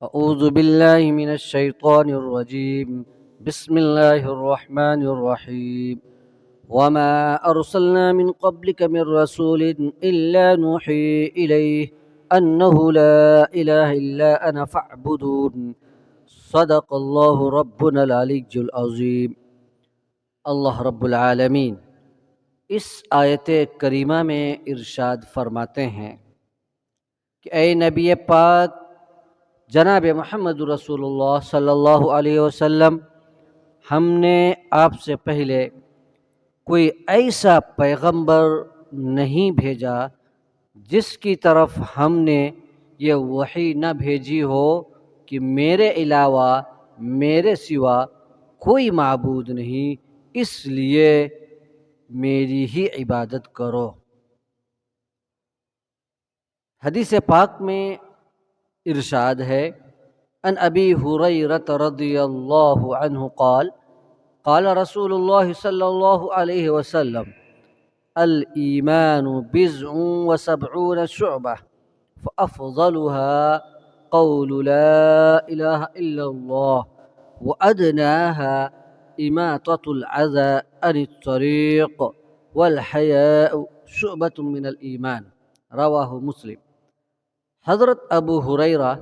أعوذ بالله من الشيطان الرجيم. بسم الله الرحمن الرحيم. وما أرسلنا من قبلك من رسول إلا نوحي إليه أنه لا إله إلا أنا فاعبدون. صدق الله ربنا العلي العظيم. اللہ رب العالمین اس آیت کریمہ میں ارشاد فرماتے ہیں کہ اے نبی پاک جناب محمد رسول اللہ صلی اللہ علیہ وسلم، ہم نے آپ سے پہلے کوئی ایسا پیغمبر نہیں بھیجا جس کی طرف ہم نے یہ وحی نہ بھیجی ہو کہ میرے علاوہ میرے سوا کوئی معبود نہیں، اس لیے میری ہی عبادت کرو۔ حدیث پاک میں ارشاد ہے، ان ابی ہریرہ رضی اللہ عنہ قال قال رسول اللہ صلی اللہ علیہ وسلم الایمان بضع وسبعون شعبہ فافضلها قول لا الہ الا اللہ وادناها اماطة العذى عن الطریق والحیاء شعبۃ من الایمان، رواہ مسلم۔ حضرت ابو ہریرہ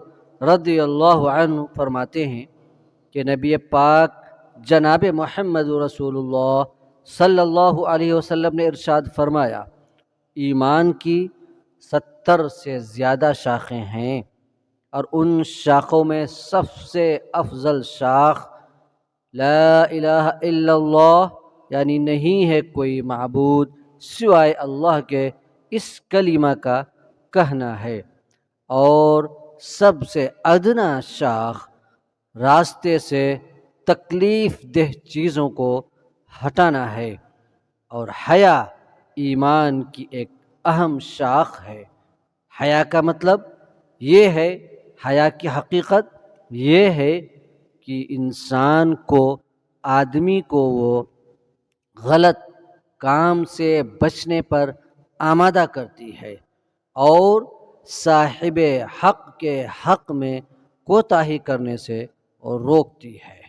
رضی اللہ عنہ فرماتے ہیں کہ نبی پاک جناب محمد رسول اللہ صلی اللہ علیہ وسلم نے ارشاد فرمایا، ایمان کی 70 سے زیادہ شاخیں ہیں، اور ان شاخوں میں سب سے افضل شاخ لا الہ الا اللہ، یعنی نہیں ہے کوئی معبود سوائے اللہ کے، اس کلمہ کا کہنا ہے، اور سب سے ادنا شاخ راستے سے تکلیف دہ چیزوں کو ہٹانا ہے، اور حیا ایمان کی ایک اہم شاخ ہے۔ حیا کا مطلب یہ ہے، حیا کی حقیقت یہ ہے کہ انسان کو، آدمی کو وہ غلط کام سے بچنے پر آمادہ کرتی ہے اور صاحب حق کے حق میں کوتاہی کرنے سے روکتی ہے۔